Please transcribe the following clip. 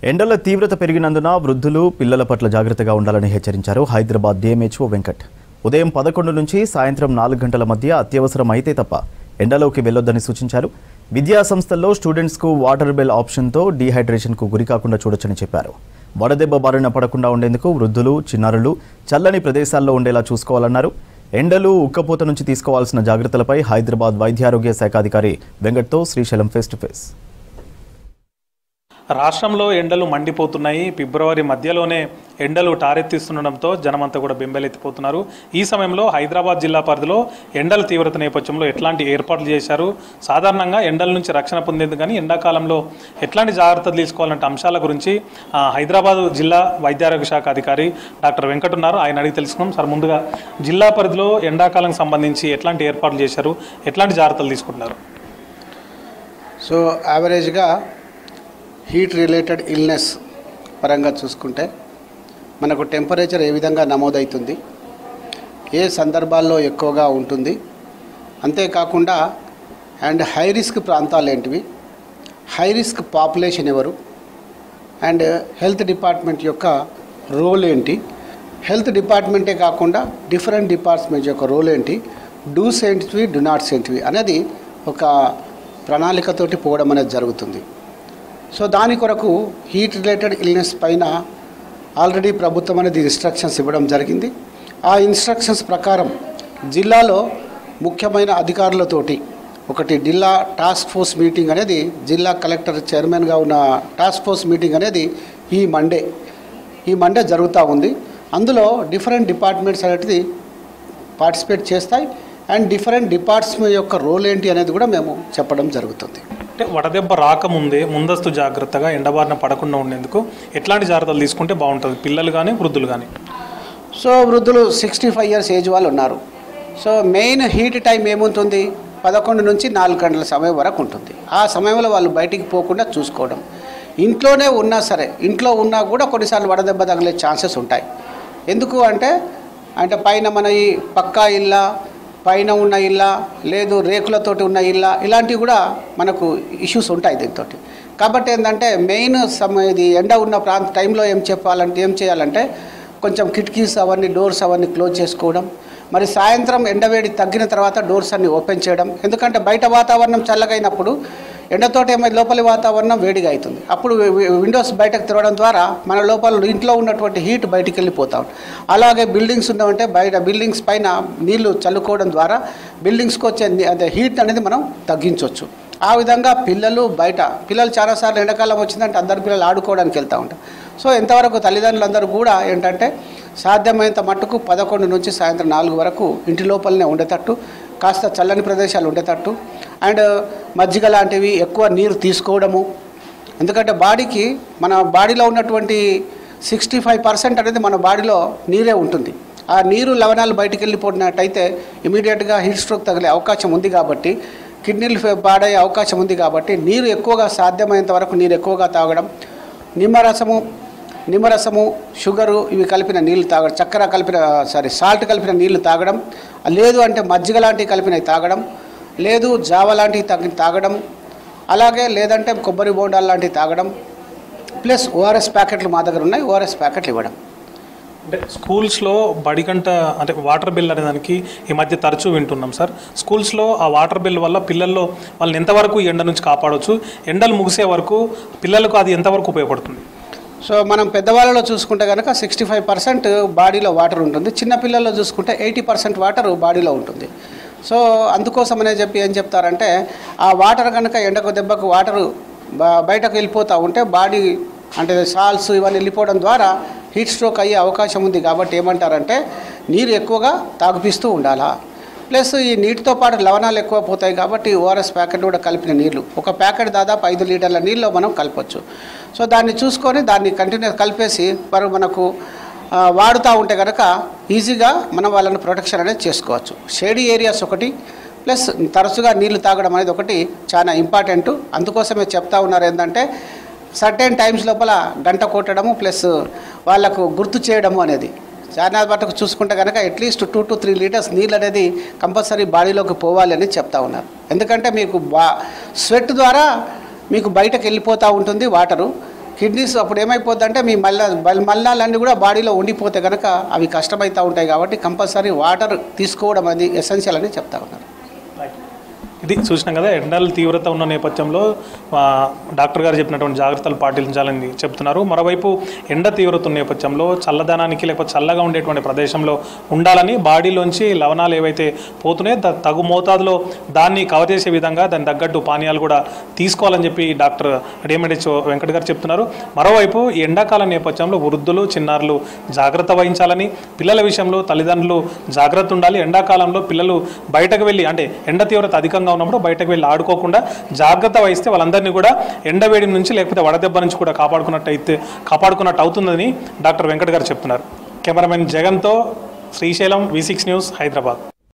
ఎండల తీవ్రత పెరిగినందున వృద్ధులు పిల్లల పట్ల జాగ్రత్తగా ఉండాలని హెచ్చరించారు హైదరాబాద్ డిఎంహెచ్ఓ వెంకట్. ఉదయం 11 నుంచి సాయంత్రం 4 గంటల మధ్య అత్యవసరం అయితే తప్ప ఎండలోకి వెళ్లొద్దని సూచించారు. విద్యా సంస్థల్లో స్టూడెంట్స్కు వాటర్ బెల్ ఆప్షన్తో డీహైడ్రేషన్కు గురికాకుండా చూడొచ్చని చెప్పారు. వడదెబ్బ బారిన పడకుండా ఉండేందుకు వృద్ధులు, చిన్నారులు చల్లని ప్రదేశాల్లో ఉండేలా చూసుకోవాలన్నారు. ఎండలు, ఉక్కపోత నుంచి తీసుకోవాల్సిన జాగ్రత్తలపై హైదరాబాద్ వైద్యారోగ్య శాఖ అధికారి వెంకట్తో శ్రీశైలం ఫేస్ టు ఫేస్. రాష్ట్రంలో ఎండలు మండిపోతున్నాయి. ఫిబ్రవరి మధ్యలోనే ఎండలు టారెత్తిస్తుండడంతో జనమంతా కూడా బెంబెలెత్తిపోతున్నారు. ఈ సమయంలో హైదరాబాద్ జిల్లా పరిధిలో ఎండల తీవ్రత నేపథ్యంలో ఎట్లాంటి ఏర్పాట్లు చేశారు, సాధారణంగా ఎండల నుంచి రక్షణ పొందేందుకు కానీ ఎండాకాలంలో ఎట్లాంటి జాగ్రత్తలు తీసుకోవాలంటే అంశాల గురించి హైదరాబాద్ జిల్లా వైద్యారోగ్య శాఖ అధికారి డాక్టర్ వెంకట్ ఉన్నారు. ఆయన అడిగి తెలుసుకున్నాం. సార్, ముందుగా జిల్లా పరిధిలో ఎండాకాలం సంబంధించి ఎట్లాంటి ఏర్పాట్లు చేశారు, ఎట్లాంటి జాగ్రత్తలు తీసుకుంటున్నారు? సో యావరేజ్గా హీట్ రిలేటెడ్ ఇల్నెస్ పరంగా చూసుకుంటే మనకు టెంపరేచర్ ఏ విధంగా నమోదవుతుంది, ఏ సందర్భాల్లో ఎక్కువగా ఉంటుంది, అంతేకాకుండా అండ్ హై రిస్క్ ప్రాంతాలు ఏంటివి, హై రిస్క్ పాపులేషన్ ఎవరు, అండ్ హెల్త్ డిపార్ట్మెంట్ యొక్క రోల్ ఏంటి, హెల్త్ డిపార్ట్మెంటే కాకుండా డిఫరెంట్ డిపార్ట్మెంట్ యొక్క రోల్ ఏంటి, డూస్ ఏంటివి, డు నాట్స్ ఏంటివి అనేది ఒక ప్రణాళికతోటి పోవడం అనేది జరుగుతుంది. సో దాని కొరకు హీట్ రిలేటెడ్ ఇల్నెస్ పైన ఆల్రెడీ ప్రభుత్వం అనేది ఇన్స్ట్రక్షన్స్ ఇవ్వడం జరిగింది. ఆ ఇన్స్ట్రక్షన్స్ ప్రకారం జిల్లాలో ముఖ్యమైన అధికారులతోటి ఒకటి జిల్లా టాస్క్ ఫోర్స్ మీటింగ్ అనేది, జిల్లా కలెక్టర్ చైర్మన్గా ఉన్న టాస్క్ ఫోర్స్ మీటింగ్ అనేది ఈ మండే జరుగుతూ ఉంది. అందులో డిఫరెంట్ డిపార్ట్మెంట్స్ అనేది పార్టిసిపేట్ చేస్తాయి అండ్ డిఫరెంట్ డిపార్ట్మెంట్ యొక్క రోల్ ఏంటి అనేది కూడా మేము చెప్పడం జరుగుతుంది. అంటే వడదెబ్బ రాకముందే ముందస్తు జాగ్రత్తగా ఎండబారిన పడకుండా ఉండేందుకు ఎట్లాంటి జాగ్రత్తలు తీసుకుంటే బాగుంటుంది, పిల్లలు కానీ వృద్ధులు కానీ? సో వృద్ధులు 65 ఇయర్స్ ఏజ్ వాళ్ళు ఉన్నారు. సో మెయిన్ హీట్ టైం ఏముంటుంది, 11 నుంచి 4 గంటల సమయం వరకు ఉంటుంది. ఆ సమయంలో వాళ్ళు బయటికి పోకుండా చూసుకోవడం. ఇంట్లోనే ఉన్నా సరే, ఇంట్లో ఉన్నా కూడా కొన్నిసార్లు వడదెబ్బ తగిలే ఛాన్సెస్ ఉంటాయి. ఎందుకు అంటే పైన మన ఈ పక్కా ఇళ్ళ, పైన ఉన్న ఇళ్ళ, లేదు రేకులతోటి ఉన్న ఇళ్ళ, ఇలాంటివి కూడా మనకు ఇష్యూస్ ఉంటాయి దీంతో. కాబట్టి ఏంటంటే మెయిన్ ఇది ఎండ ఉన్న టైంలో ఏం చేయాలంటే కొంచెం కిటికీస్ అవన్నీ, డోర్స్ అవన్నీ క్లోజ్ చేసుకోవడం. మరి సాయంత్రం ఎండవేడి తగ్గిన తర్వాత డోర్స్ అన్ని ఓపెన్ చేయడం. ఎందుకంటే బయట వాతావరణం చల్లగైనప్పుడు ఎండతోటి ఏమైనా లోపలి వాతావరణం వేడిగా అవుతుంది. అప్పుడు విండోస్ బయటకు తిరగడం ద్వారా మన లోపల ఇంట్లో ఉన్నటువంటి హీట్ బయటికి వెళ్ళిపోతాం. అలాగే బిల్డింగ్స్ ఉన్నామంటే బయట బిల్డింగ్స్ పైన నీళ్లు చల్లుకోవడం ద్వారా బిల్డింగ్స్కి వచ్చే హీట్ అనేది మనం తగ్గించవచ్చు. ఆ విధంగా పిల్లలు చాలాసార్లు ఎండాకాలం వచ్చిందంటే అందరు పిల్లలు ఆడుకోవడానికి వెళ్తూ ఉంటారు. సో ఎంతవరకు తల్లిదండ్రులందరూ కూడా ఏంటంటే సాధ్యమైనంత మట్టుకు 11 నుంచి సాయంత్రం 4 వరకు ఇంటి లోపలనే ఉండేటట్టు, కాస్త చల్లని ప్రదేశాలు ఉండేటట్టు అండ్ మజ్జిగ లాంటివి, ఎక్కువ నీరు తీసుకోవడము. ఎందుకంటే మన బాడీలో ఉన్నటువంటి 65% అనేది మన బాడీలో నీరే ఉంటుంది. ఆ నీరు లవణాలు బయటికి వెళ్ళిపోయినట్టయితే ఇమీడియట్గా హీట్ స్ట్రోక్ తగిలే అవకాశం ఉంది. కాబట్టి కిడ్నీలు పాడయ్యే అవకాశం ఉంది. కాబట్టి నీరు ఎక్కువగా, సాధ్యమైనంత వరకు నీరు ఎక్కువగా తాగడం, నిమ్మరసము, షుగరు ఇవి కలిపిన నీళ్ళు తాగడం, సాల్ట్ కలిపిన నీళ్లు తాగడం, లేదు అంటే మజ్జిగ లాంటివి కలిపినవి తాగడం, లేదు జావ లాంటివి తాగడం, అలాగే లేదంటే కొబ్బరి బోండాలు లాంటివి తాగడం, ప్లస్ ఓఆర్ఎస్ ప్యాకెట్లు మా దగ్గర ఉన్నాయి, ఓఆర్ఎస్ ప్యాకెట్లు ఇవ్వడం. అంటే స్కూల్స్లో బడిగంట అంటే వాటర్ బిల్ అనే దానికి ఈ మధ్య తరచూ వింటున్నాం సార్. స్కూల్స్లో ఆ వాటర్ బిల్ వల్ల పిల్లల్లో వాళ్ళని ఎంతవరకు ఎండ నుంచి కాపాడవచ్చు, ఎండలు ముగిసే వరకు పిల్లలకు అది ఎంతవరకు ఉపయోగపడుతుంది? సో మనం పెద్దవాళ్ళలో చూసుకుంటే కనుక 65% బాడీలో వాటర్ ఉంటుంది. చిన్నపిల్లల్లో చూసుకుంటే 80% వాటర్ బాడీలో ఉంటుంది. సో అందుకోసం ఏం చెప్తారంటే ఆ వాటర్ కనుక ఎండకు దెబ్బకు వాటరు బయటకు వెళ్ళిపోతూ ఉంటే బాడీ సాల్స్ ఇవన్నీ వెళ్ళిపోవడం ద్వారా హీట్ స్ట్రోక్ అయ్యే అవకాశం ఉంది. కాబట్టి ఏమంటారంటే నీరు ఎక్కువగా తాగిపిస్తూ ఉండాలా. ప్లస్ ఈ నీటితో పాటు లవణాలు ఎక్కువ పోతాయి. కాబట్టి ఓఆర్ఎస్ ప్యాకెట్ కూడా కలిపిన నీళ్లు, ఒక ప్యాకెట్ దాదాపు 5 లీటర్ల నీళ్ళలో మనం కలపచ్చు. సో దాన్ని చూసుకొని దాన్ని కంటిన్యూస్ కలిపేసి మనకు వాడుతూ ఉంటే కనుక ఈజీగా మనం వాళ్ళని ప్రొటెక్షన్ అనేది చేసుకోవచ్చు. షేడీ ఏరియాస్ ఒకటి, ప్లస్ తరచుగా నీళ్లు తాగడం అనేది ఒకటి చాలా ఇంపార్టెంట్. అందుకోసమే చెప్తా ఉన్నారు ఏంటంటే సర్టెన్ టైమ్స్ లోపల గంట కొట్టడము, ప్లస్ వాళ్ళకు గుర్తు చేయడము అనేది. చాలా మటుకు చూసుకుంటే కనుక అట్లీస్ట్ 2 to 3 లీటర్స్ నీళ్ళు అనేది కంపల్సరీ బాడీలోకి పోవాలి అని చెప్తా ఉన్నారు. ఎందుకంటే మీకు స్వెట్ ద్వారా మీకు బయటకు వెళ్ళిపోతూ ఉంటుంది వాటరు. కిడ్నీస్ అప్పుడు ఏమైపోద్ది అంటే మీ మల్లాలన్నీ కూడా బాడీలో ఉండిపోతే కనుక అవి కష్టమవుతూ ఉంటాయి. కాబట్టి కంపల్సరీ వాటర్ తీసుకోవడం అనేది ఎసెన్షియల్ అని చెప్తా ఉన్నారు. ఇది చూసినాం కదా, ఎండల తీవ్రత ఉన్న నేపథ్యంలో డాక్టర్ గారు చెప్పినటువంటి జాగ్రత్తలు పాటించాలని చెప్తున్నారు. మరోవైపు ఎండ తీవ్రత ఉన్న నేపథ్యంలో చల్లదనానికి లేకపోతే చల్లగా ఉండేటువంటి ప్రదేశంలో ఉండాలని, బాడీలోంచి లవణాలు ఏవైతే పోతున్నాయో తగు మోతాదులో దాన్ని కవర్ చేసే విధంగా దాని తగ్గట్టు పానీయాలు కూడా తీసుకోవాలని చెప్పి డాక్టర్ డిఎంహెచ్ఓ వెంకట్ గారు చెప్తున్నారు. మరోవైపు ఈ ఎండాకాలం నేపథ్యంలో వృద్ధులు చిన్నారులు జాగ్రత్త వహించాలని, పిల్లల విషయంలో తల్లిదండ్రులు జాగ్రత్త ఉండాలి. ఎండాకాలంలో పిల్లలు బయటకు వెళ్ళి అంటే ఎండ తీవ్రత అధికంగా ఉన్నప్పుడు బయటకు వెళ్ళి ఆడుకోకుండా జాగ్రత్త వహిస్తే వాళ్ళందరినీ కూడా ఎండవేడి నుంచి లేకపోతే వడదెబ్బ నుంచి కూడా కాపాడుకున్నట్టు అవుతుందని డాక్టర్ వెంకట్ గారు చెప్తున్నారు. కెమెరామెన్ జగన్తో శ్రీశైలం, V6 న్యూస్, హైదరాబాద్.